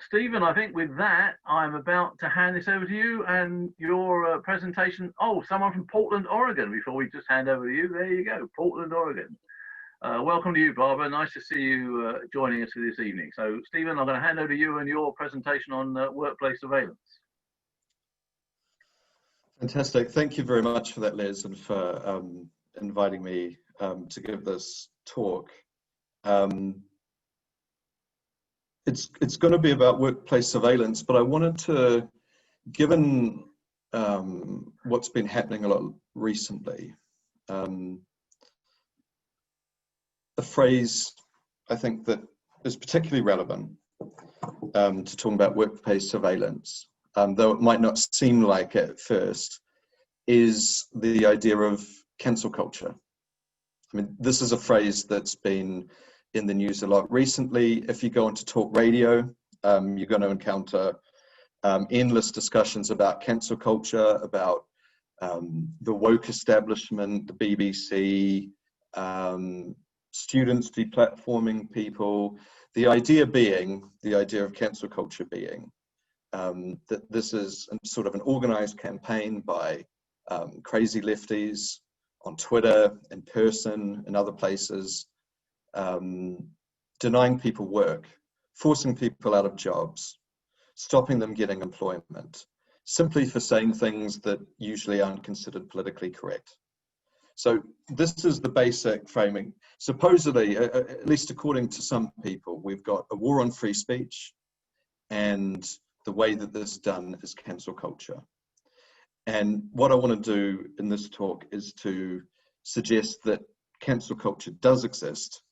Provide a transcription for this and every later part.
Stephen, I think with that, I'm about to hand this over to you and your presentation. Oh, someone from Portland, Oregon, before we just hand over to you. There you go, Portland, Oregon. Welcome to you, Barbara. Nice to see you joining us this evening. So, Stephen, I'm going to hand over to you and your presentation on workplace surveillance. Fantastic. Thank you very much for that, Les, and for inviting me to give this talk. It's going to be about workplace surveillance, but I wanted to, given what's been happening a lot recently, a phrase I think that is particularly relevant to talking about workplace surveillance, though it might not seem like it at first, is the idea of cancel culture. I mean, this is a phrase that's been in the news a lot recently. If you go into talk radio, you're going to encounter endless discussions about cancel culture, about the woke establishment, the BBC, students deplatforming people. The idea of cancel culture being that this is sort of an organized campaign by crazy lefties on Twitter, in person, in other places, denying people work, forcing people out of jobs, stopping them getting employment, simply for saying things that usually aren't considered politically correct. So this is the basic framing. Supposedly, at least according to some people, we've got a war on free speech, and the way that this is done is cancel culture. And what I want to do in this talk is to suggest that cancel culture does exist,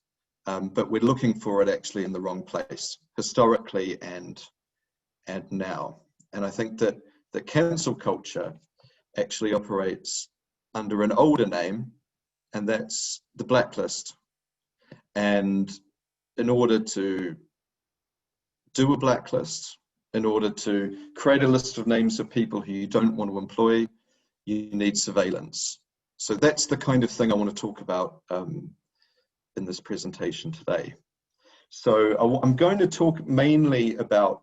but we're looking for it actually in the wrong place, historically and now. And I think that the cancel culture actually operates under an older name, and that's the Blacklist. And in order to do a blacklist, in order to create a list of names of people who you don't want to employ, you need surveillance. So that's the kind of thing I want to talk about in this presentation today. So I'm going to talk mainly about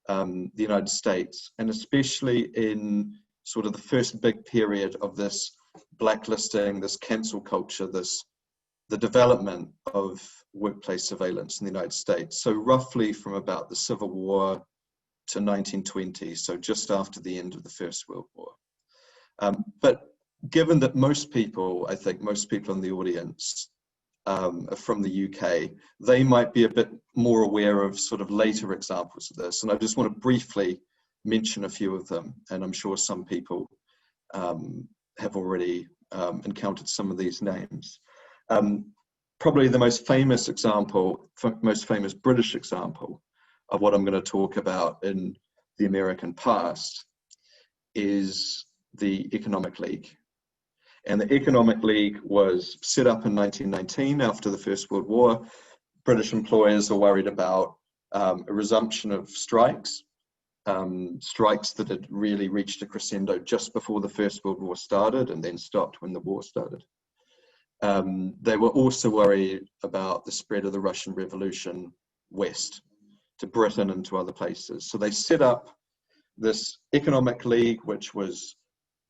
the United States, and especially in sort of the first big period of this blacklisting, this cancel culture, the development of workplace surveillance in the United States. So roughly from about the Civil War to 1920, so just after the end of the First World War. But given that most people, I think most people in the audience are from the UK, they might be a bit more aware of sort of later examples of this. And I just want to briefly mention a few of them. And I'm sure some people have already encountered some of these names. Probably the most famous example, most famous British example of what I'm going to talk about in the American past is the Economic League. And the Economic League was set up in 1919 after the First World War. British employers are worried about a resumption of strikes, strikes that had really reached a crescendo just before the First World War started and then stopped when the war started. They were also worried about the spread of the Russian Revolution west to Britain and to other places. So they set up this Economic League, which was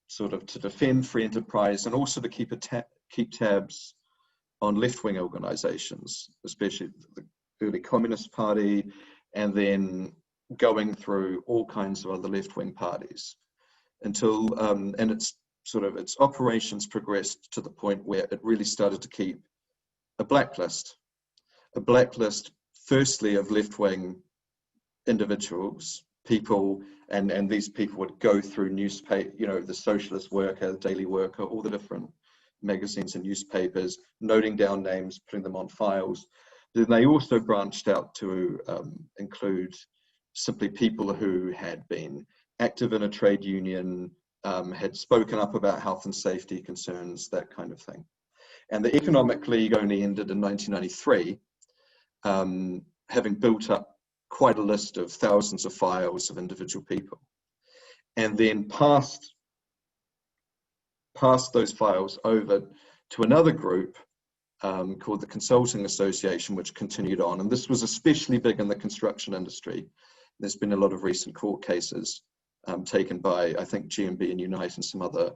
sort of to defend free enterprise and also to keep tabs on left-wing organizations, especially the early Communist Party, and then going through all kinds of other left-wing parties until, and its operations progressed to the point where it really started to keep a blacklist firstly of left-wing individuals, people, and these people would go through newspaper, the Socialist Worker, the Daily Worker, all the different magazines and newspapers, noting down names, putting them on files. Then they also branched out to include simply people who had been active in a trade union, had spoken up about health and safety concerns, that kind of thing. And the Economic League only ended in 1993, having built up quite a list of thousands of files of individual people, and then passed those files over to another group called the Consulting Association, which continued on. And this was especially big in the construction industry There's been a lot of recent court cases taken by, I think, GMB and Unite and some other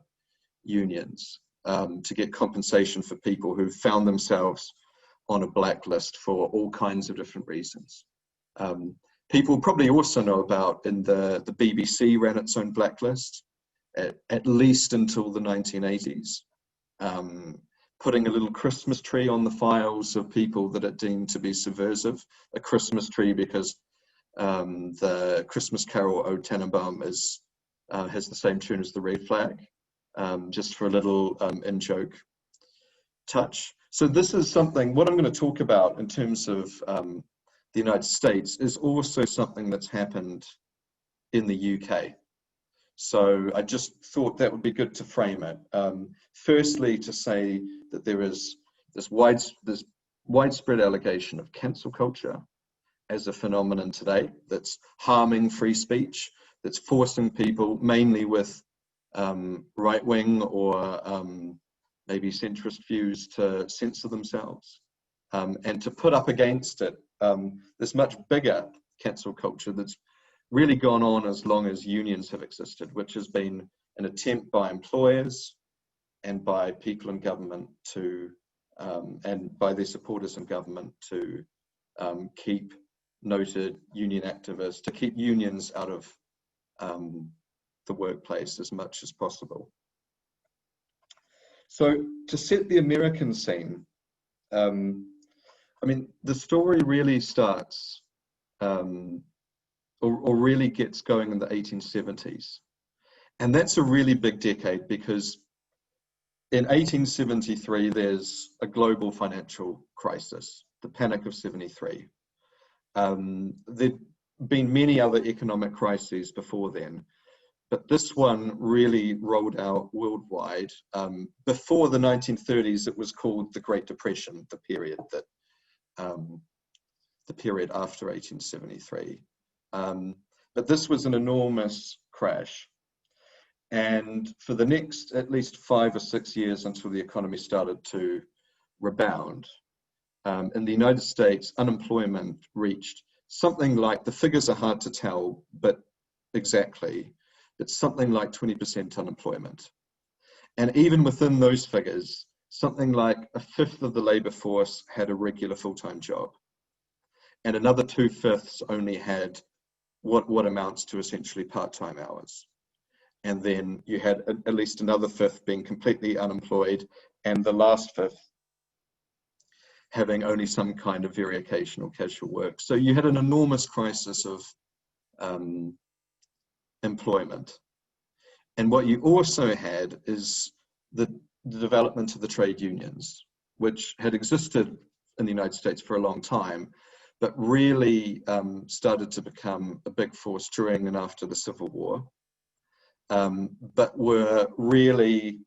unions to get compensation for people who found themselves on a blacklist for all kinds of different reasons. People probably also know about in the BBC ran its own blacklist at least until the 1980s, putting a little Christmas tree on the files of people that it deemed to be subversive. A Christmas tree because the Christmas carol O Tannenbaum is has the same tune as the red flag, just for a little in-joke touch. So this is something, what I'm going to talk about in terms of the United States is also something that's happened in the UK. So I just thought that would be good to frame it. Firstly, to say that there is this widespread allegation of cancel culture as a phenomenon today that's harming free speech, that's forcing people, mainly with right-wing or maybe centrist views, to censor themselves, and to put up against it this much bigger cancel culture that's really gone on as long as unions have existed, which has been an attempt by employers and by people in government to, and by their supporters in government to keep noted union activists, to keep unions out of the workplace as much as possible. So to set the American scene, I mean, the story really starts or really gets going in the 1870s. And that's a really big decade because in 1873, there's a global financial crisis, the Panic of 73. There'd been many other economic crises before then, but this one really rolled out worldwide. Before the 1930s, it was called the Great Depression, the period after 1873. But this was an enormous crash. And for the next at least 5 or 6 years until the economy started to rebound, in the United States, unemployment reached something like, the figures are hard to tell, but exactly, it's something like 20% unemployment. And even within those figures, something like a fifth of the labor force had a regular full-time job. And another 2/5 only had what amounts to essentially part-time hours. And then you had at least another fifth being completely unemployed, and the last fifth having only some kind of very occasional casual work. So you had an enormous crisis of employment. And what you also had is the development of the trade unions, which had existed in the United States for a long time, but really started to become a big force during and after the Civil War, but were really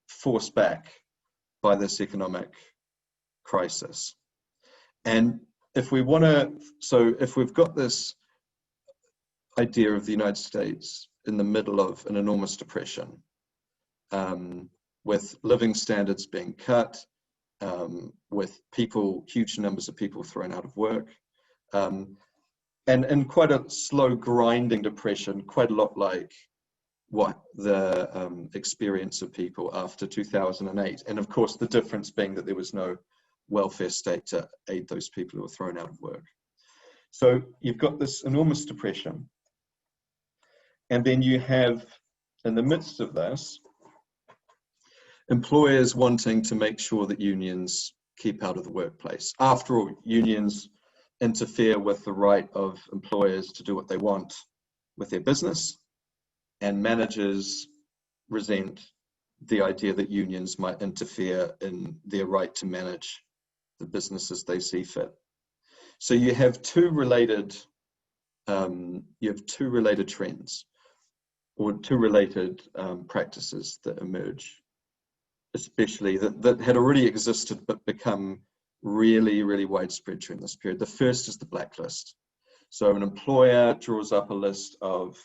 forced back by this economic crisis. And if we want to, so if we've got this idea of the United States in the middle of an enormous depression, with living standards being cut, with people, huge numbers of people thrown out of work, and quite a slow grinding depression, quite a lot like what the experience of people after 2008. And of course, the difference being that there was no welfare state to aid those people who were thrown out of work. So you've got this enormous depression. And then you have, in the midst of this, employers wanting to make sure that unions keep out of the workplace. After all, unions interfere with the right of employers to do what they want with their business, and managers resent the idea that unions might interfere in their right to manage the businesses they see fit. So you have two related trends, or two related practices that emerge, especially that had already existed but become really, really widespread during this period. The first is the blacklist. So an employer draws up a list of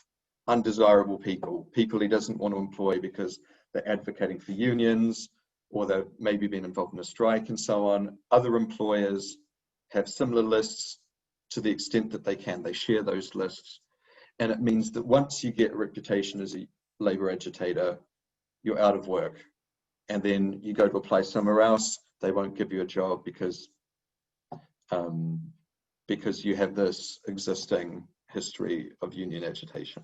undesirable people he doesn't want to employ because they're advocating for unions, or they've maybe been involved in a strike and so on. Other employers have similar lists to the extent that they can. They share those lists. And it means that once you get a reputation as a labour agitator, you're out of work. And then you go to apply somewhere else, they won't give you a job because you have this existing history of union agitation.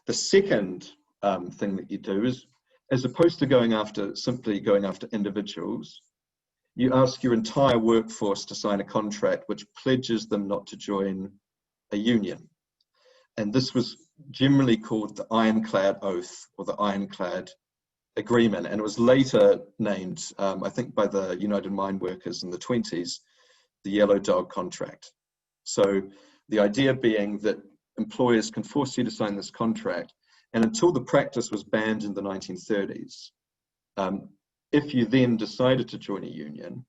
The second thing that you do is, as opposed to simply going after individuals, you ask your entire workforce to sign a contract which pledges them not to join a union. And this was generally called the Ironclad Oath or the Ironclad Agreement, and it was later named, I think by the United Mine Workers in the 20s, the Yellow Dog Contract. So the idea being that employers can force you to sign this contract, and until the practice was banned in the 1930s, if you then decided to join a union,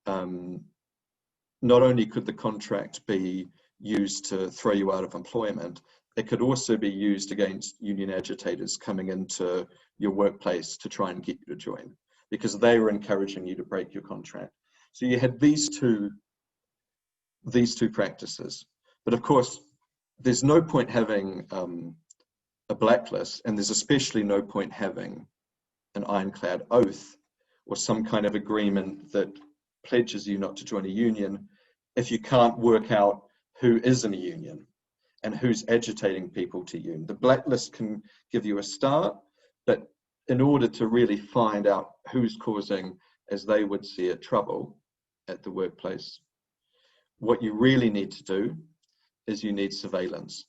not only could the contract be used to throw you out of employment, it could also be used against union agitators coming into your workplace to try and get you to join, because they were encouraging you to break your contract. So you had these two practices. But of course, there's no point having a blacklist, and there's especially no point having an ironclad oath or some kind of agreement that pledges you not to join a union if you can't work out who is in a union and who's agitating people to union. The blacklist can give you a start, but in order to really find out who's causing, as they would see it, trouble at the workplace, what you really need to do is you need surveillance.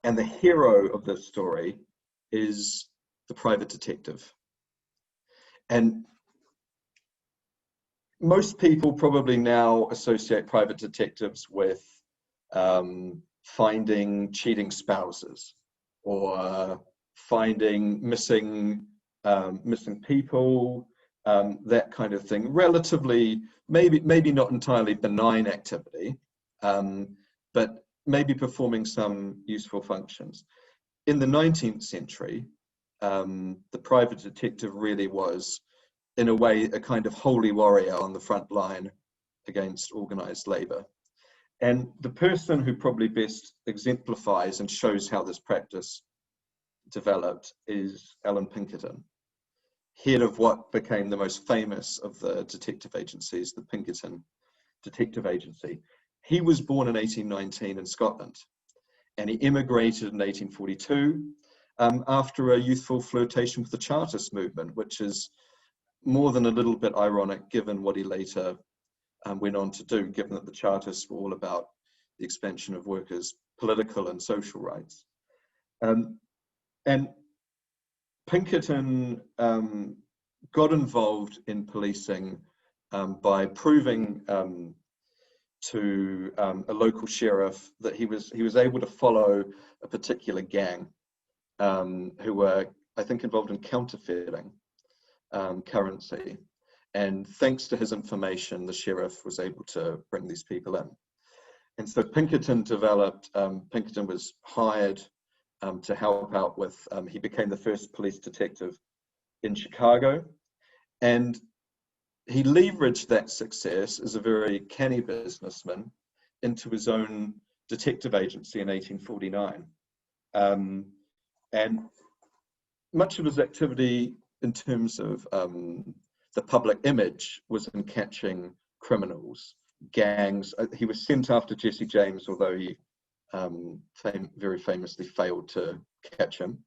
And the hero of this story is the private detective. And most people probably now associate private detectives with finding cheating spouses or finding missing people, that kind of thing. Relatively, maybe not entirely benign activity, but maybe performing some useful functions. In the 19th century, the private detective really was, in a way, a kind of holy warrior on the front line against organised labour. And the person who probably best exemplifies and shows how this practice developed is Alan Pinkerton, head of what became the most famous of the detective agencies, the Pinkerton Detective Agency. He was born in 1819 in Scotland, and he immigrated in 1842 after a youthful flirtation with the Chartist movement, which is more than a little bit ironic given what he later went on to do, given that the Chartists were all about the expansion of workers' political and social rights. And Pinkerton got involved in policing by proving to a local sheriff that he was able to follow a particular gang who were, I think, involved in counterfeiting currency. And thanks to his information, the sheriff was able to bring these people in. And so Pinkerton Pinkerton was hired to help out with, he became the first police detective in Chicago. And he leveraged that success as a very canny businessman into his own detective agency in 1849. And much of his activity in terms of the public image was in catching criminals, gangs. He was sent after Jesse James, although he very famously failed to catch him,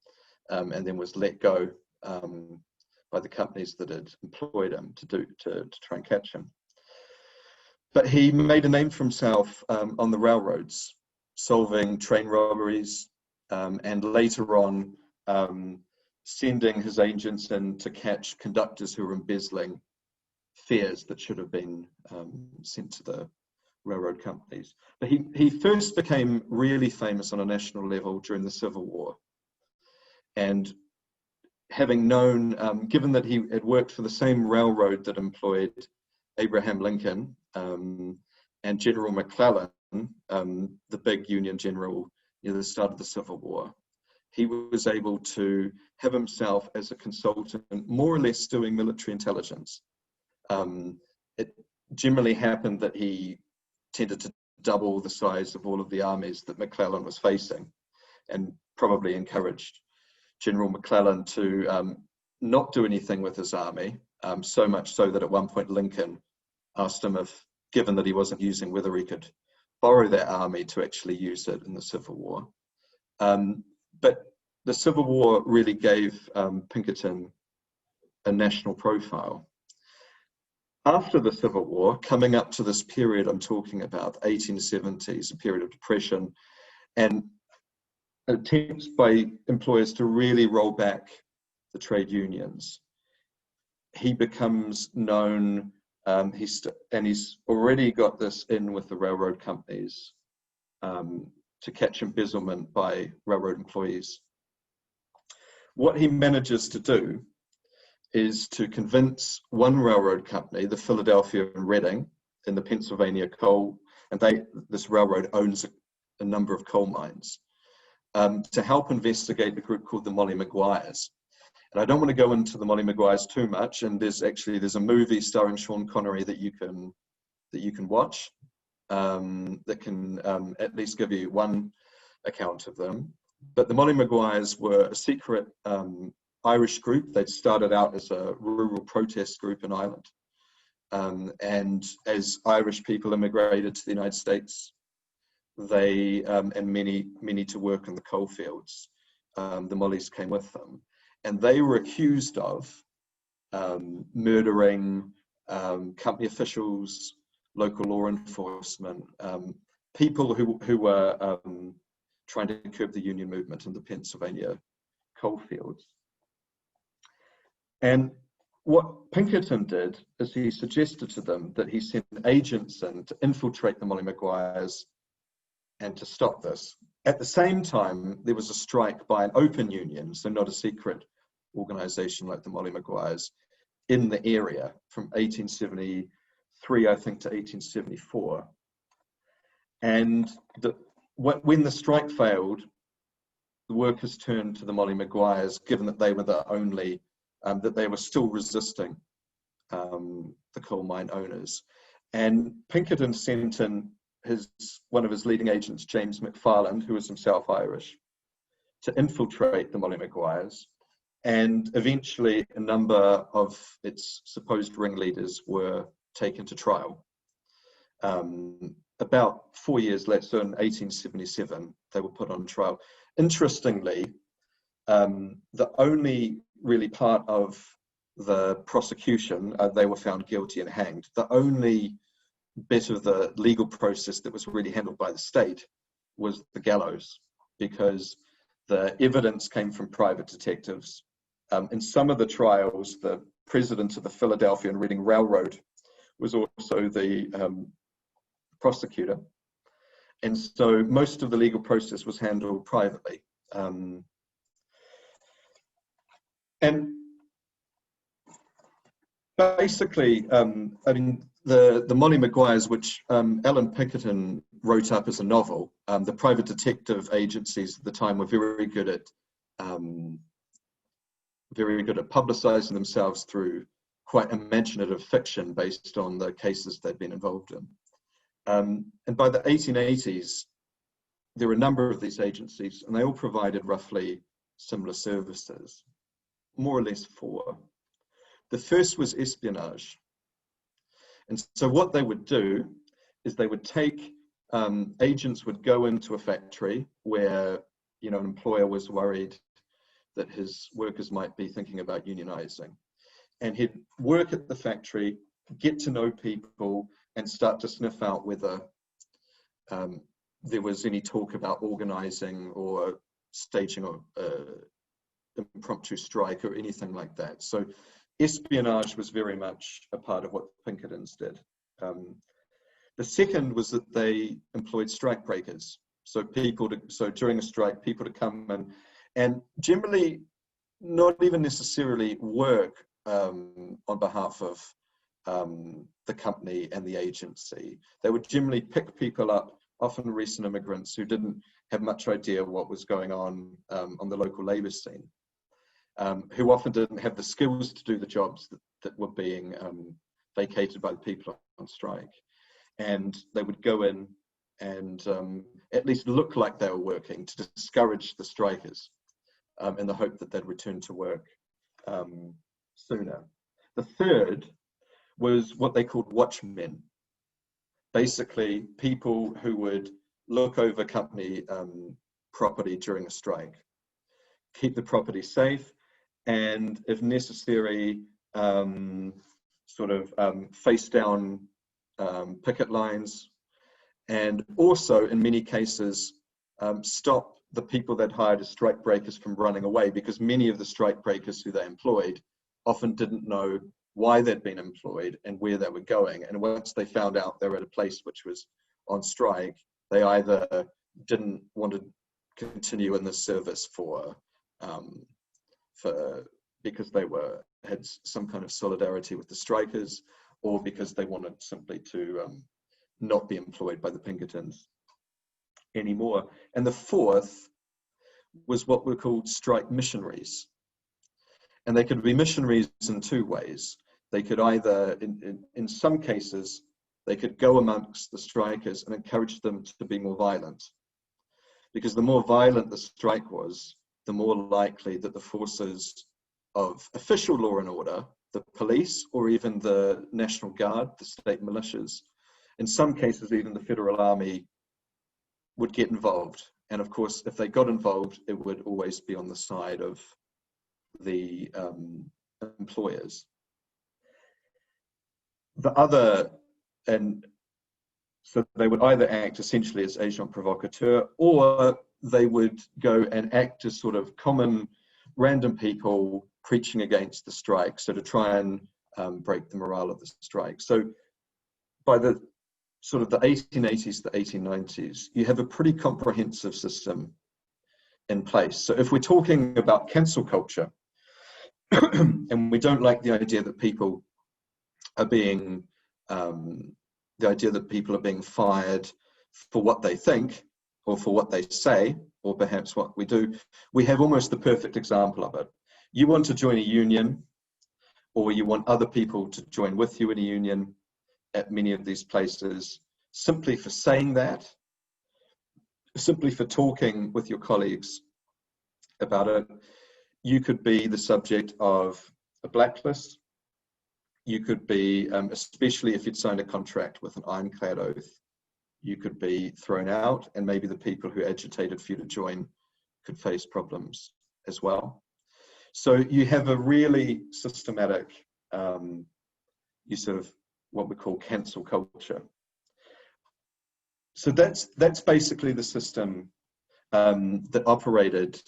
and then was let go by the companies that had employed him to try and catch him. But he made a name for himself on the railroads, solving train robberies, and later on sending his agents in to catch conductors who were embezzling fares that should have been sent to the railroad companies. But he first became really famous on a national level during the Civil War. And having known, given that he had worked for the same railroad that employed Abraham Lincoln and General McClellan, the big Union general near the start of the Civil War, he was able to have himself as a consultant, more or less doing military intelligence. It generally happened that he tended to double the size of all of the armies that McClellan was facing, and probably encouraged General McClellan to not do anything with his army, so much so that at one point Lincoln asked him if, given that he wasn't using, whether he could borrow that army to actually use it in the Civil War. But the Civil War really gave Pinkerton a national profile. After the Civil War, coming up to this period I'm talking about, 1870s, a period of depression, and attempts by employers to really roll back the trade unions, he becomes known, and he's already got this in with the railroad companies to catch embezzlement by railroad employees. What he manages to do is to convince one railroad company, the Philadelphia and Reading, in the Pennsylvania coal, and this railroad owns a number of coal mines, to help investigate a group called the Molly Maguires. And I don't want to go into the Molly Maguires too much, and there's a movie starring Sean Connery that you can watch, that can at least give you one account of them. But the Molly Maguires were a secret Irish group. They'd started out as a rural protest group in Ireland. And as Irish people immigrated to the United States, they, and many to work in the coal fields, the Mollies came with them. And they were accused of murdering company officials, local law enforcement, people who were trying to curb the union movement in the Pennsylvania coal fields. And what Pinkerton did is he suggested to them that he send agents in to infiltrate the Molly Maguires and to stop this. At the same time, there was a strike by an open union, so not a secret organization like the Molly Maguires, in the area from 1873, I think, to 1874. And when the strike failed, the workers turned to the Molly Maguires, given that they were the only, that they were still resisting the coal mine owners. And Pinkerton sent in one of his leading agents, James McFarland, who was himself Irish, to infiltrate the Molly Maguires. And eventually a number of its supposed ringleaders were taken to trial. About 4 years later, so in 1877, they were put on trial. Interestingly, the only really part of the prosecution, they were found guilty and hanged. The only bit of the legal process that was really handled by the state was the gallows, because the evidence came from private detectives. In some of the trials, the president of the Philadelphia and Reading Railroad was also the prosecutor. And so most of the legal process was handled privately. And basically, I mean, the Molly Maguires, which Alan Pinkerton wrote up as a novel, the private detective agencies at the time were very good at publicizing themselves through quite imaginative fiction based on the cases they'd been involved in. And by the 1880s, there were a number of these agencies, and they all provided roughly similar services, more or less four. The first was espionage. And so what they would do is they would take, agents would go into a factory where, you know, an employer was worried that his workers might be thinking about unionizing. And he'd work at the factory, get to know people, and start to sniff out whether there was any talk about organizing or staging an impromptu strike or anything like that. So espionage was very much a part of what Pinkertons did. The second was that they employed strike breakers. So during a strike, people to come in and generally not even necessarily work on behalf of the company and the agency. They would generally pick people up, often recent immigrants who didn't have much idea what was going on the local labor scene, who often didn't have the skills to do the jobs that were being vacated by the people on strike. And they would go in and at least look like they were working to discourage the strikers in the hope that they'd return to work sooner. The third was what they called watchmen, basically people who would look over company property during a strike, keep the property safe, and if necessary, face down picket lines, and also in many cases stop the people that hired as strike breakers from running away, because many of the strike breakers who they employed often didn't know why they'd been employed and where they were going, and once they found out they were at a place which was on strike, they either didn't want to continue in the service because they had some kind of solidarity with the strikers, or because they wanted simply to not be employed by the Pinkertons anymore. And the fourth was what were called strike missionaries. And they could be missionaries in two ways. They could either, in some cases, they could go amongst the strikers and encourage them to be more violent. Because the more violent the strike was, the more likely that the forces of official law and order, the police, or even the National Guard, the state militias, in some cases even the Federal Army, would get involved. And of course, if they got involved, it would always be on the side of the employers. So they would either act essentially as agent provocateur, or they would go and act as sort of common random people preaching against the strike, so to try and break the morale of the strike. So by the sort of the 1880s, the 1890s, you have a pretty comprehensive system in place. So if we're talking about cancel culture, and we don't like the idea that people are being fired for what they think or for what they say, or perhaps what we do, we have almost the perfect example of it. You want to join a union, or you want other people to join with you in a union at many of these places, simply for saying that, simply for talking with your colleagues about it, you could be the subject of a blacklist. You could be, especially if you'd signed a contract with an ironclad oath, you could be thrown out, and maybe the people who agitated for you to join could face problems as well. So you have a really systematic use of what we call cancel culture. So that's basically the system that operated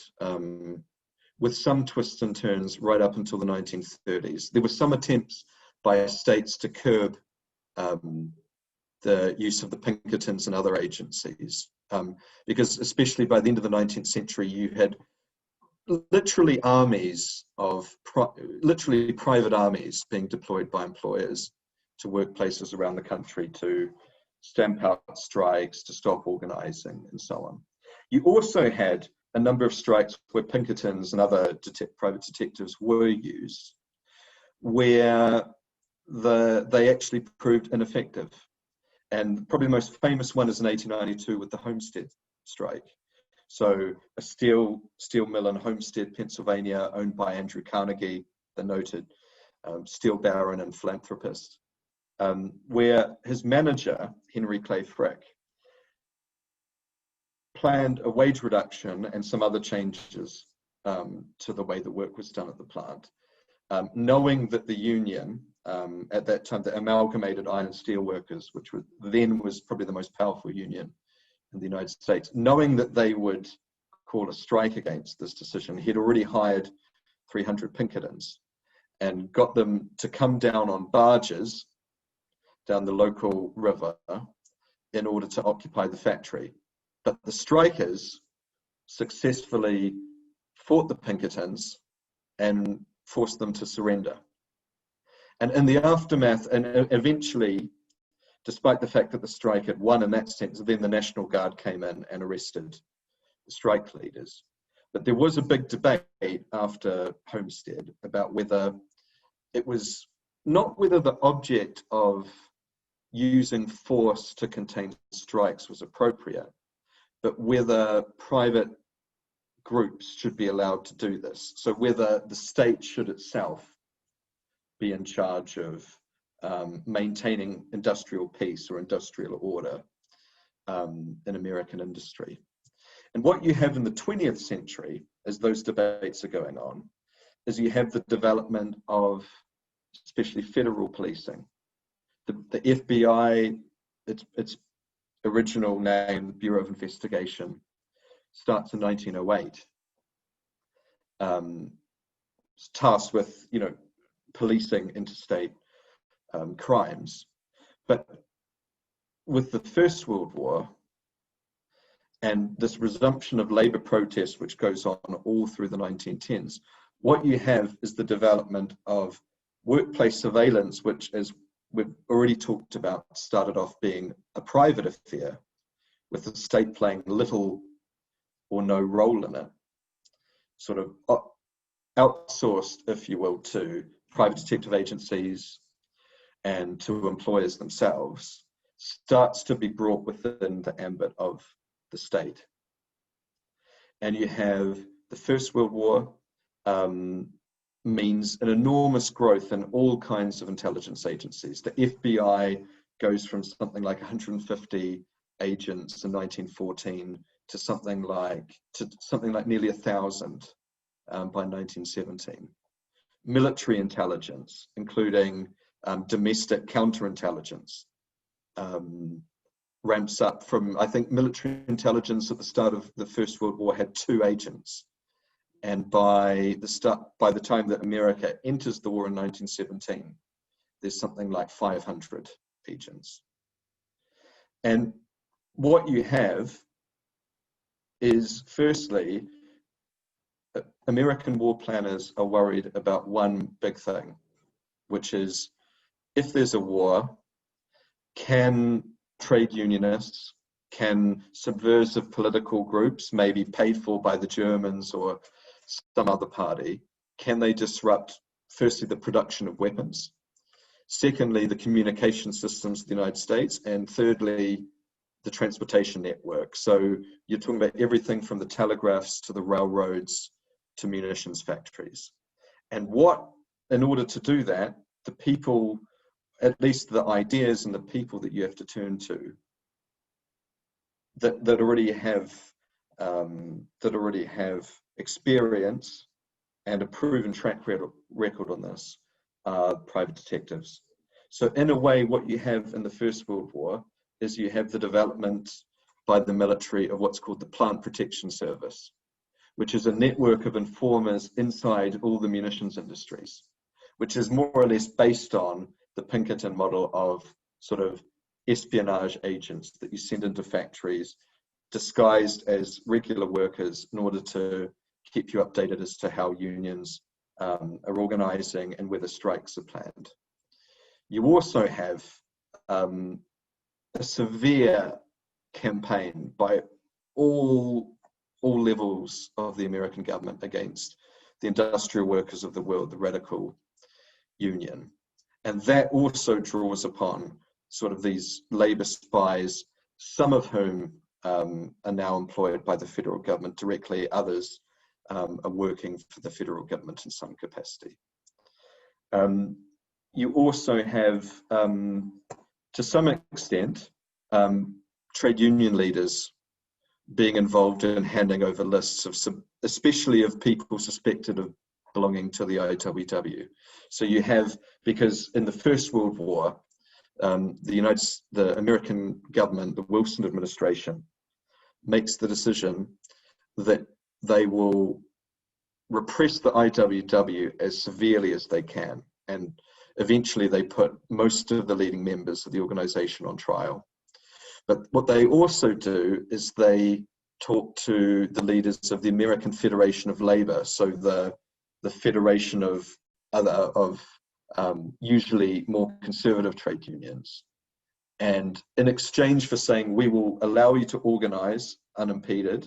with some twists and turns right up until the 1930s. There were some attempts by states to curb the use of the Pinkertons and other agencies, because especially by the end of the 19th century, you had literally armies of, literally private armies being deployed by employers to workplaces around the country to stamp out strikes, to stop organizing, and so on. You also had a number of strikes where Pinkertons and other private detectives were used, where they actually proved ineffective. And probably the most famous one is in 1892 with the Homestead strike. So a steel mill in Homestead, Pennsylvania, owned by Andrew Carnegie, the noted steel baron and philanthropist, where his manager, Henry Clay Frick, planned a wage reduction and some other changes to the way the work was done at the plant, knowing that the union, at that time, the Amalgamated Iron and Steel Workers, which was probably the most powerful union in the United States, knowing that they would call a strike against this decision, he'd already hired 300 Pinkertons and got them to come down on barges down the local river in order to occupy the factory. But the strikers successfully fought the Pinkertons and forced them to surrender. And in the aftermath, and eventually, despite the fact that the strike had won in that sense, then the National Guard came in and arrested the strike leaders. But there was a big debate after Homestead about whether it was not whether the object of using force to contain strikes was appropriate, but whether private groups should be allowed to do this. So whether the state should itself be in charge of maintaining industrial peace or industrial order in American industry. And what you have in the 20th century, as those debates are going on, is you have the development of especially federal policing. The FBI, its original name, Bureau of Investigation, starts in 1908. It's tasked with, policing interstate crimes. But with the First World War and this resumption of labor protests, which goes on all through the 1910s, what you have is the development of workplace surveillance, which, as we've already talked about, started off being a private affair, with the state playing little or no role in it, sort of outsourced, if you will, to private detective agencies and to employers themselves, starts to be brought within the ambit of the state. And you have the First World War means an enormous growth in all kinds of intelligence agencies. The FBI goes from something like 150 agents in 1914 to something like nearly 1,000 by 1917. Military intelligence, including domestic counterintelligence, ramps up from, I think, military intelligence at the start of the First World War had 2 agents, and by the time that America enters the war in 1917, there's something like 500 agents. And what you have is, firstly, American war planners are worried about one big thing, which is, if there's a war, can trade unionists, can subversive political groups, maybe paid for by the Germans or some other party, can they disrupt, firstly, the production of weapons, secondly, the communication systems of the United States, and thirdly, the transportation network. So you're talking about everything from the telegraphs to the railroads to munitions factories. And in order to do that, the people, at least the ideas and the people that you have to turn to, that already have experience and a proven track record on this, are private detectives. So in a way, what you have in the First World War is you have the development by the military of what's called the Plant Protection Service, which is a network of informers inside all the munitions industries, which is more or less based on the Pinkerton model of sort of espionage agents that you send into factories disguised as regular workers in order to keep you updated as to how unions are organizing and whether strikes are planned. You also have a severe campaign by all levels of the American government against the industrial workers of the world, the radical union. And that also draws upon sort of these labor spies, some of whom are now employed by the federal government directly, others are working for the federal government in some capacity. You also have, to some extent, trade union leaders being involved in handing over lists of, especially of people suspected of belonging to the IWW. So you have, because in the First World War, the American government, the Wilson administration, makes the decision that they will repress the IWW as severely as they can. And eventually they put most of the leading members of the organization on trial. But what they also do is they talk to the leaders of the American Federation of Labor, so the federation of usually more conservative trade unions. And in exchange for saying, we will allow you to organize unimpeded,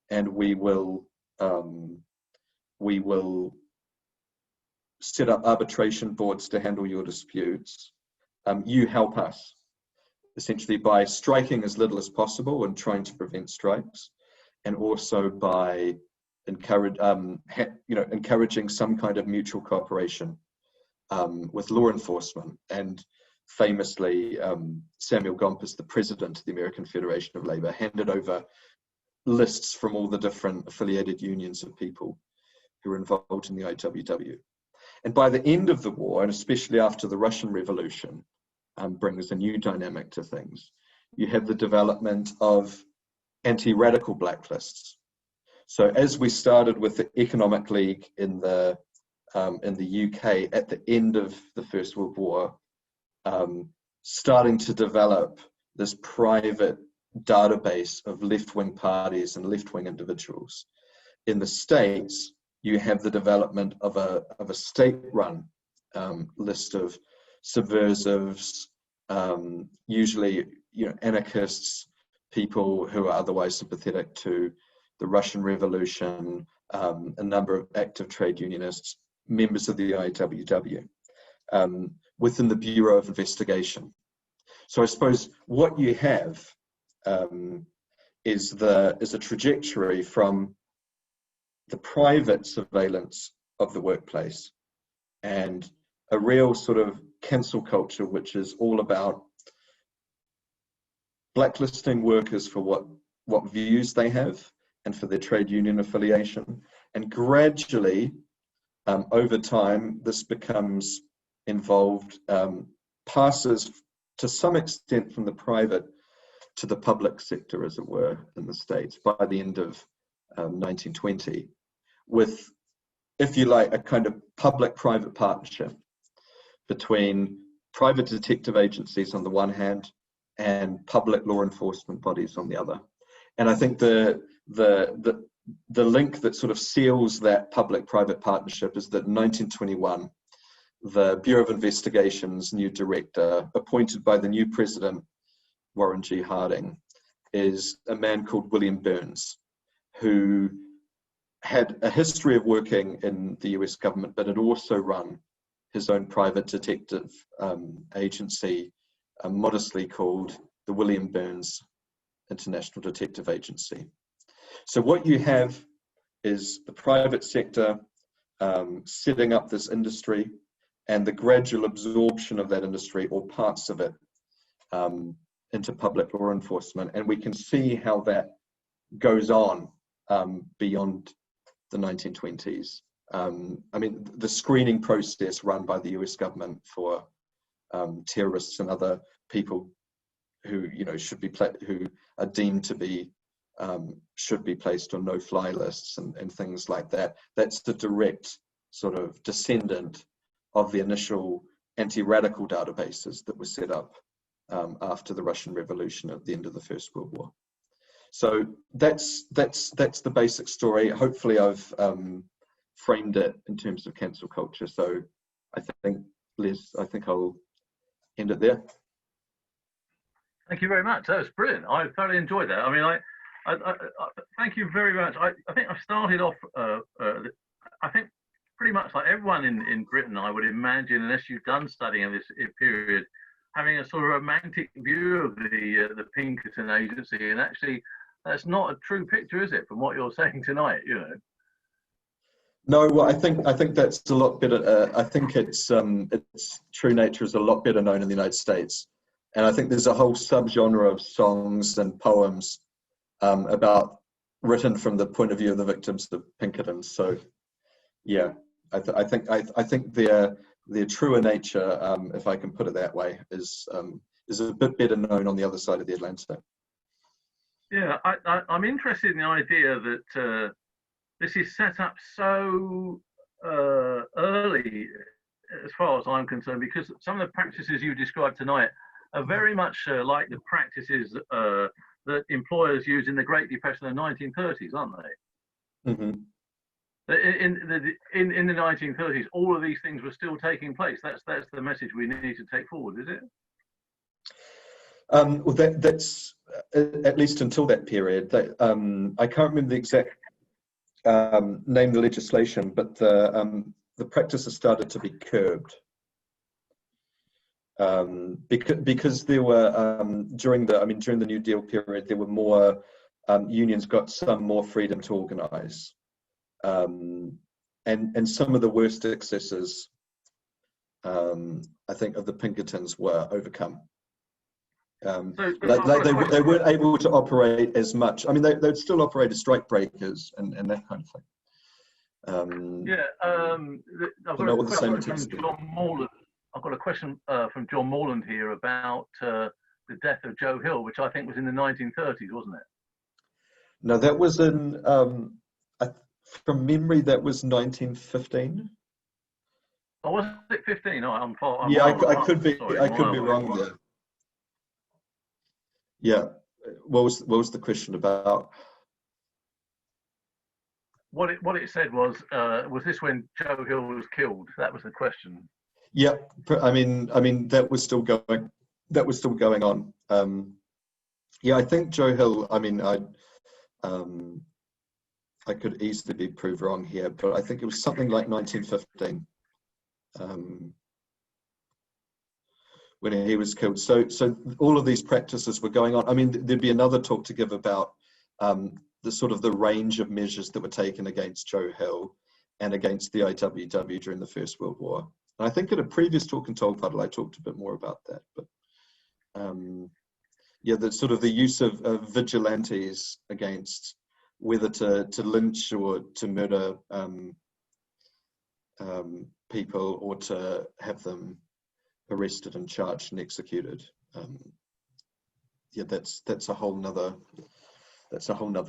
and we will set up arbitration boards to handle your disputes, you help us, essentially by striking as little as possible and trying to prevent strikes, and also by encouraging some kind of mutual cooperation with law enforcement. And famously, Samuel Gompers, the president of the American Federation of Labor, handed over lists from all the different affiliated unions of people who were involved in the IWW. And by the end of the war, and especially after the Russian Revolution, brings a new dynamic to things. You have the development of anti-radical blacklists. So as we started with the Economic League in the UK at the end of the First World War, starting to develop this private database of left-wing parties and left-wing individuals. In the States, you have the development of a state-run list of subversives, usually anarchists, people who are otherwise sympathetic to the Russian Revolution, a number of active trade unionists, members of the IWW, within the Bureau of Investigation. So I suppose what you have is a trajectory from the private surveillance of the workplace and a real sort of cancel culture, which is all about blacklisting workers for what views they have and for their trade union affiliation. And gradually, over time, this becomes involved, passes to some extent from the private to the public sector, as it were, in the States by the end of 1920, with, if you like, a kind of public-private partnership between private detective agencies on the one hand and public law enforcement bodies on the other. And I think the link that sort of seals that public-private partnership is that in 1921, the Bureau of Investigation's new director, appointed by the new president, Warren G. Harding, is a man called William Burns, who had a history of working in the US government, but had also run his own private detective agency, modestly called the William Burns International Detective Agency. So what you have is the private sector setting up this industry and the gradual absorption of that industry, or parts of it, into public law enforcement. And we can see how that goes on beyond the 1920s. I mean, the screening process run by the US government for terrorists and other people who who are deemed to be should be placed on no-fly lists and things like that. That's the direct sort of descendant of the initial anti-radical databases that were set up after the Russian Revolution at the end of the First World War. So that's the basic story. Hopefully I've framed it in terms of cancel culture. So I think, Liz, I'll end it there. Thank you very much. That was brilliant. I thoroughly enjoyed that. I mean, I thank you very much. I think I've started off, I think pretty much like everyone in Britain, I would imagine, unless you've done studying of this period, having a sort of romantic view of the Pinkerton agency, and actually that's not a true picture, is it, from what you're saying tonight, No, well, I think that's a lot better. I think its true nature is a lot better known in the United States, and I think there's a whole subgenre of songs and poems written from the point of view of the victims of Pinkerton. So, yeah, I think their truer nature, if I can put it that way, is a bit better known on the other side of the Atlantic. Yeah, I'm interested in the idea that this is set up so early, as far as I'm concerned, because some of the practices you described tonight are very much like the practices that employers used in the Great Depression of the 1930s, aren't they? Mm-hmm. In the 1930s, all of these things were still taking place. That's the message we need to take forward, is it? Well, that's at least until that period. I can't remember the exact name of the legislation, but the practices started to be curbed. because there were during the New Deal period, there were more unions got some more freedom to organise, and some of the worst excesses, I think, of the Pinkertons were overcome. They weren't able to operate as much. I mean, they'd still operate as strike breakers and that kind of thing. I've got a question from John Morland here about the death of Joe Hill, which I think was in the 1930s, wasn't it? No, that was in, from memory, that was 1915. Oh, was it 15? Oh, I could be wrong there. Yeah. What was the question about? What it said was this when Joe Hill was killed? That was the question. Yeah, I mean that was still going. That was still going on. Yeah, I think Joe Hill. I mean, I could easily be proved wrong here, but I think it was something like 1915 when he was killed. So all of these practices were going on. I mean, there'd be another talk to give about the sort of the range of measures that were taken against Joe Hill and against the IWW during the First World War. And I think in a previous talk in Tolpuddle, I talked a bit more about that. But yeah, the sort of the use of vigilantes against whether to lynch or to murder people or to have them arrested and charged and executed. Yeah, that's a whole nother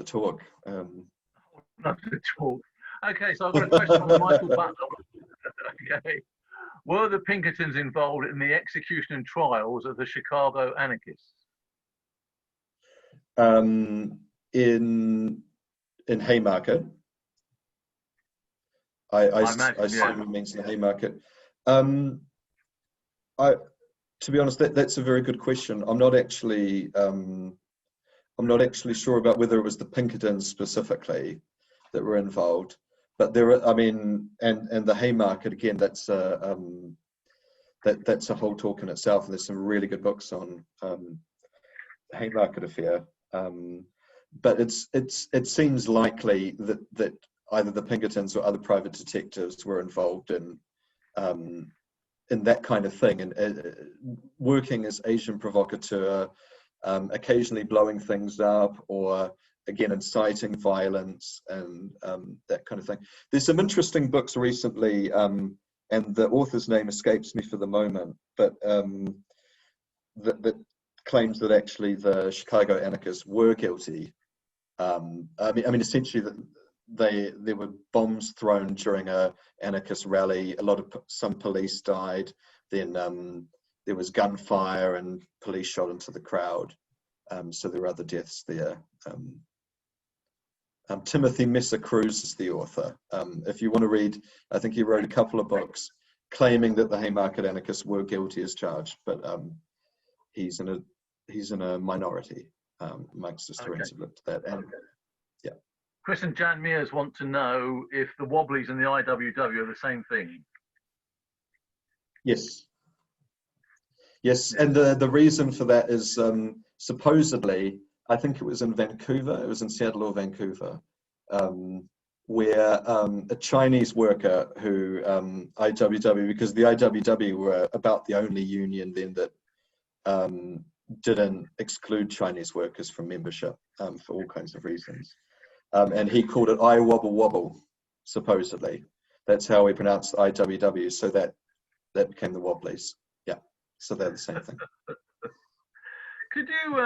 talk. Another talk. Okay, so I've got a question from Michael Butler. Okay, were the Pinkertons involved in the execution and trials of the Chicago anarchists? In Haymaker, I assume it means in Haymaker. To be honest, that's a very good question. I'm not actually sure about whether it was the Pinkertons specifically that were involved, but there are, I mean, and the Haymarket again. That's a whole talk in itself, and there's some really good books on the Haymarket affair. But it seems likely that either the Pinkertons or other private detectives were involved in that kind of thing, and working as agent provocateur, occasionally blowing things up, or again inciting violence and that kind of thing. There's some interesting books recently, and the author's name escapes me for the moment, but that claims that actually the Chicago anarchists were guilty. I mean, essentially that there were bombs thrown during a anarchist rally. Some police died. Then there was gunfire and police shot into the crowd. So there were other deaths there. Timothy Messer Cruz is the author. If you want to read, I think he wrote a couple of books claiming that the Haymarket anarchists were guilty as charged, but he's in a minority amongst historians who've looked at that. And yeah. Chris and Jan Mears want to know if the Wobblies and the IWW are the same thing. Yes. Yes, and the reason for that is supposedly, I think it was in Vancouver, it was in Seattle or Vancouver, where a Chinese worker who IWW, because the IWW were about the only union then that didn't exclude Chinese workers from membership for all kinds of reasons. And he called it I Wobble Wobble, supposedly. That's how we pronounced IWW, so that became the Wobblies. Yeah, so they're the same thing. Could you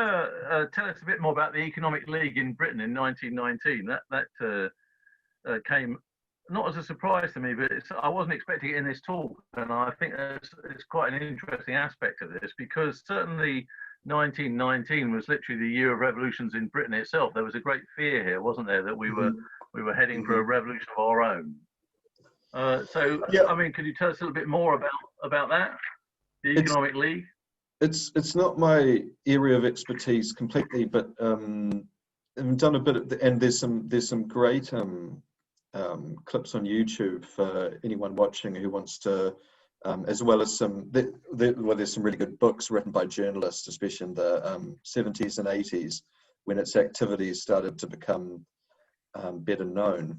tell us a bit more about the Economic League in Britain in 1919? That came not as a surprise to me, but I wasn't expecting it in this talk, and I think it's quite an interesting aspect of this, because certainly 1919 was literally the year of revolutions in Britain itself. There was a great fear here, wasn't there, that we were heading for a revolution of our own. So, yeah. I mean, could you tell us a little bit more about that, the Economic League? It's not my area of expertise completely, but I've done a bit of and there's some great clips on YouTube for anyone watching who wants to as well as there's some really good books written by journalists, especially in the 70s and 80s, when its activities started to become better known.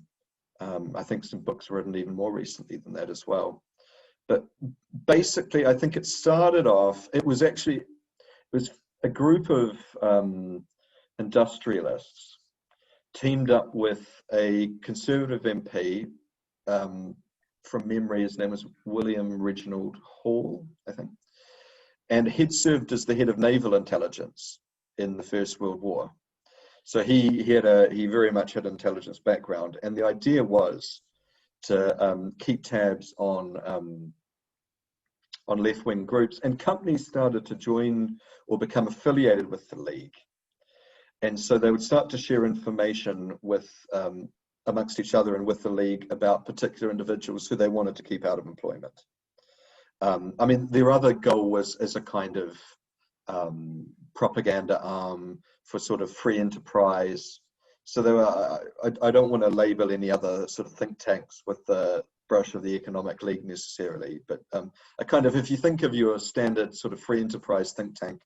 I think some books were written even more recently than that as well. But basically, I think it started off, it was a group of industrialists teamed up with a Conservative MP, from memory, his name was William Reginald Hall, I think. And he'd served as the head of naval intelligence in the First World War. So he very much had intelligence background. And the idea was to keep tabs on left-wing groups, and companies started to join or become affiliated with the League. And so they would start to share information with amongst each other and with the League about particular individuals who they wanted to keep out of employment. I mean, their other goal was as a kind of propaganda arm for sort of free enterprise. So there were, I don't want to label any other sort of think tanks with the brush of the Economic League necessarily, but a kind of, if you think of your standard sort of free enterprise think tank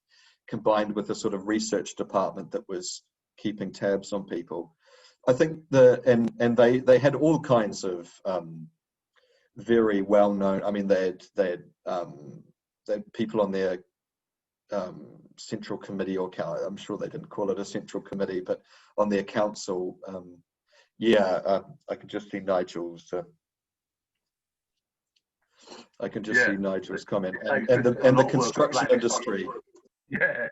combined with a sort of research department that was keeping tabs on people, I think they had all kinds of very well known. I mean, they had people on their central committee, or I'm sure they didn't call it a central committee, but on their council. I could just see Nigel's. I can just see Nigel's comment, and the construction industry. Yeah.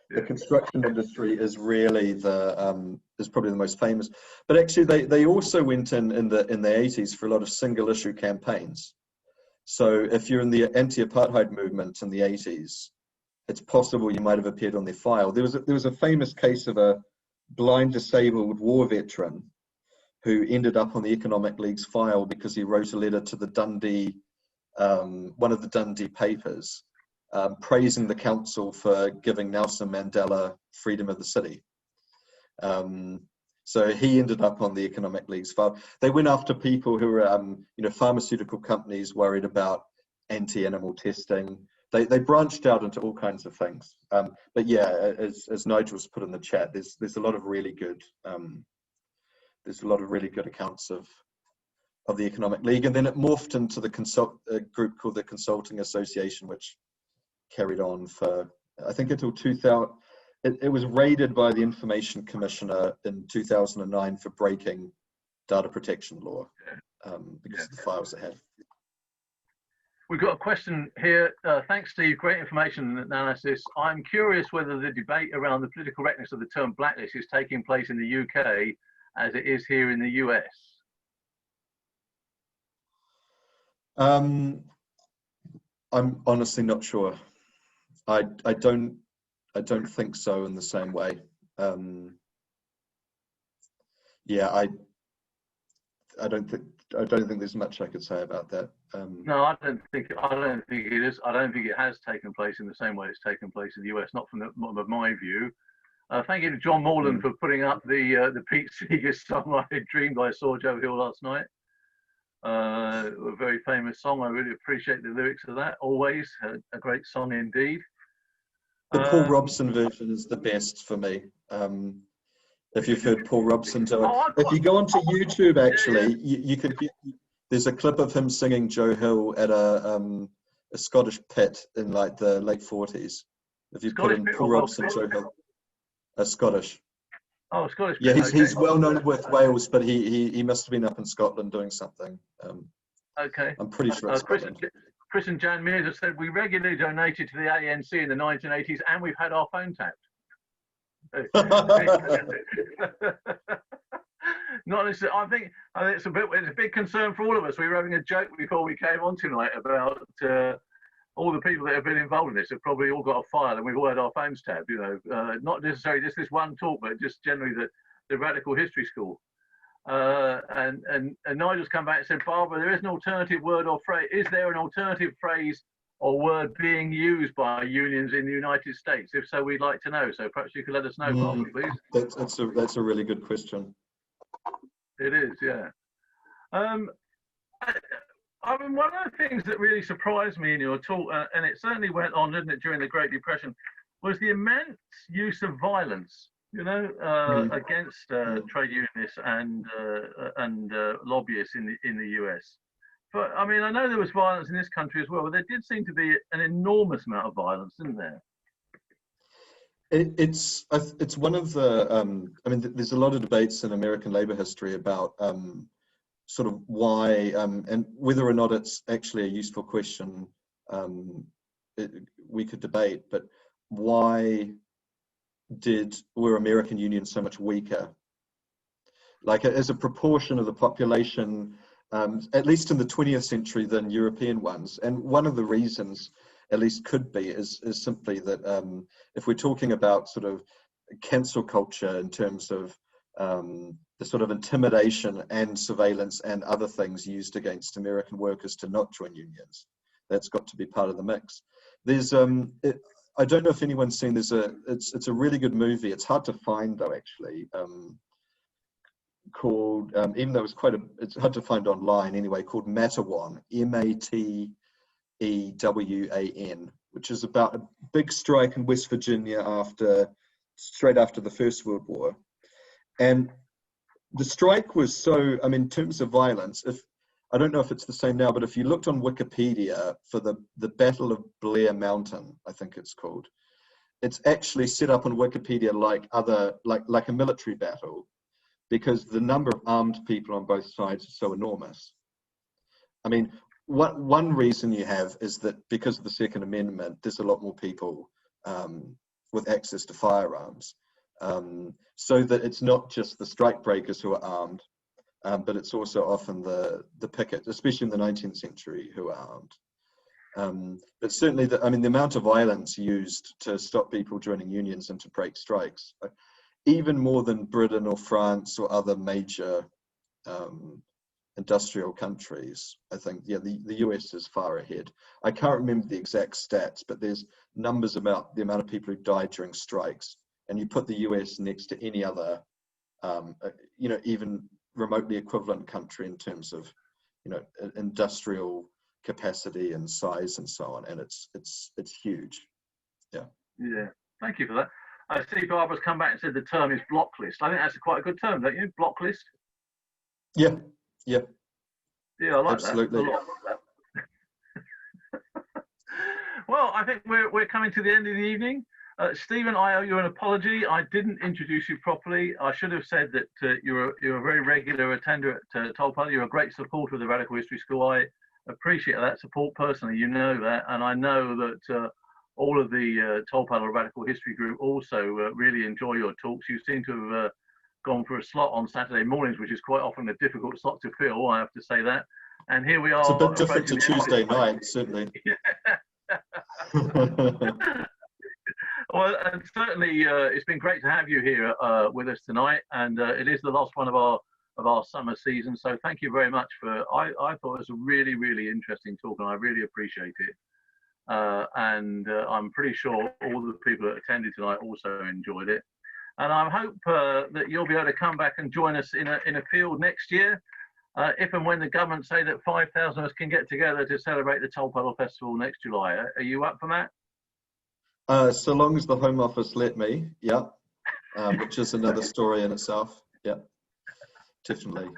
The construction industry is really is probably the most famous. But actually, they also went in the 80s for a lot of single issue campaigns. So if you're in the anti-apartheid movement in the 80s, it's possible you might have appeared on their file. There was a famous case of a blind disabled war veteran who ended up on the Economic League's file because he wrote a letter to the Dundee, one of the Dundee papers, praising the council for giving Nelson Mandela freedom of the city. So he ended up on the Economic League's file. They went after people who were, pharmaceutical companies worried about anti-animal testing. They branched out into all kinds of things. But yeah, as Nigel's put in the chat, there's a lot of really good accounts of the Economic League, and then it morphed into a group called the Consulting Association, which carried on for, I think, until 2000. It was raided by the Information Commissioner in 2009 for breaking data protection law because of the files it had. We've got a question here. Thanks, Steve. Great information and analysis. I'm curious whether the debate around the political correctness of the term blacklist is taking place in the UK as it is here in the US. I'm honestly not sure. I don't think so in the same way. I don't think there's much I could say about that. No, I don't think it is. I don't think it has taken place in the same way it's taken place in the US. Not from my view. Thank you to John Morland for putting up the Pete Seeger song "I Dreamed I Saw Joe Hill Last Night." A very famous song. I really appreciate the lyrics of that. Always a great song indeed. The Paul Robson version is the best for me. If you've heard Paul Robson do it, if you go onto YouTube, actually, you could get. There's a clip of him singing Joe Hill at a Scottish pit in like the late 40s. If you put in Paul Robson, Joe Hill, Scottish. Oh, Scottish. Yeah, he's well known with Wales, but he must have been up in Scotland doing something. Okay. I'm pretty sure it's Scotland. Chris and Jan Mears have said we regularly donated to the ANC in the 1980s, and we've had our phone tapped. Not necessarily. I think it's a big concern for all of us. We were having a joke before we came on tonight about all the people that have been involved in this have probably all got a file, and we've all had our phones tapped. Not necessarily just this one talk, but just generally the Radical History School. And Nigel's come back and said, Barbara, there is an alternative word or phrase. Is there an alternative phrase or word being used by unions in the United States? If so, we'd like to know. So perhaps you could let us know, Barbara, please. That's a really good question. It is, yeah. I mean, one of the things that really surprised me in your talk, and it certainly went on, didn't it, during the Great Depression, was the immense use of violence, against trade unionists and lobbyists in the US. But I mean, I know there was violence in this country as well, but there did seem to be an enormous amount of violence, didn't there? It's one of the I mean, there's a lot of debates in American labor history about sort of why and whether or not it's actually a useful question. We could debate, but why were American unions so much weaker? Like as a proportion of the population, at least in the 20th century, than European ones. And one of the reasons, at least could be, is simply that if we're talking about sort of cancel culture in terms of the sort of intimidation and surveillance and other things used against American workers to not join unions, that's got to be part of the mix. There's I don't know if anyone's seen, it's a really good movie. It's hard to find though, actually, called, even though it's hard to find online anyway, called Matewan, Matewan, which is about a big strike in West Virginia straight after the First World War. And the strike was so, I mean, in terms of violence, I don't know if it's the same now, but if you looked on Wikipedia for the Battle of Blair Mountain, I think it's called, it's actually set up on Wikipedia like a military battle, because the number of armed people on both sides is so enormous. I mean, one reason you have is that because of the Second Amendment, there's a lot more people with access to firearms, so that it's not just the strike breakers who are armed, but it's also often the pickets, especially in the 19th century, who are armed. But certainly, the amount of violence used to stop people joining unions and to break strikes, even more than Britain or France or other major industrial countries, I think, yeah, the US is far ahead. I can't remember the exact stats, but there's numbers about the amount of people who died during strikes, and you put the US next to any other, even remotely equivalent country in terms of, industrial capacity and size and so on, and it's huge. Yeah, thank you for that. I see Barbara's come back and said the term is blocklist. I think that's quite a good term, don't you? Blocklist. Yeah. Yeah, I like absolutely. That a lot. Well, I think we're coming to the end of the evening. Stephen, I owe you an apology. I didn't introduce you properly. I should have said that you're a very regular attender at Tolpuddle. You're a great supporter of the Radical History School. I appreciate that support personally. You know that, and I know that all of the Tolpuddle Radical History group also really enjoy your talks. You seem to have gone for a slot on Saturday mornings, which is quite often a difficult slot to fill, I have to say that. And here we are. It's a bit different to Tuesday night, certainly. Well, and certainly it's been great to have you here with us tonight, and it is the last one of our summer season. So thank you very much I thought it was a really, really interesting talk, and I really appreciate it. And I'm pretty sure all the people that attended tonight also enjoyed it. And I hope that you'll be able to come back and join us in a field next year, if and when the government say that 5,000 of us can get together to celebrate the Tolpuddle Festival next July. Are you up for that? So long as the Home Office let me, yeah, which is another story in itself. Yeah, definitely.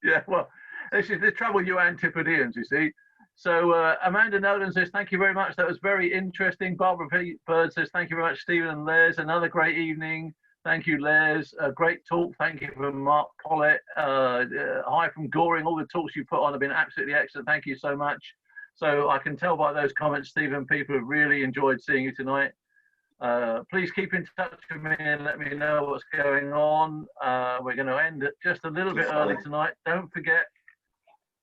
Yeah. Well, this is the trouble, you Antipodeans, you see. So Amanda Nolan says, thank you very much. That was very interesting. Barbara Bird says, thank you very much, Stephen and Les. Another great evening. Thank you, Les. A great talk. Thank you from Mark Collett. Hi from Goring. All the talks you put on have been absolutely excellent. Thank you so much. So I can tell by those comments, Stephen, people have really enjoyed seeing you tonight. Please keep in touch with me and let me know what's going on. We're going to end it just a little bit early tonight. Don't forget,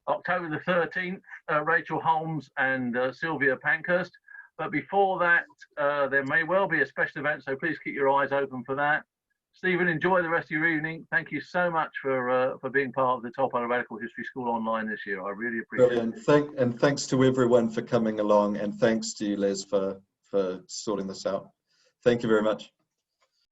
October the 13th, Rachel Holmes and Sylvia Pankhurst. But before that, there may well be a special event, so please keep your eyes open for that. Stephen, enjoy the rest of your evening. Thank you so much for being part of the Tolpuddle Radical History School online this year. I really appreciate it. And thanks to everyone for coming along, and thanks to you, Les, for sorting this out. Thank you very much.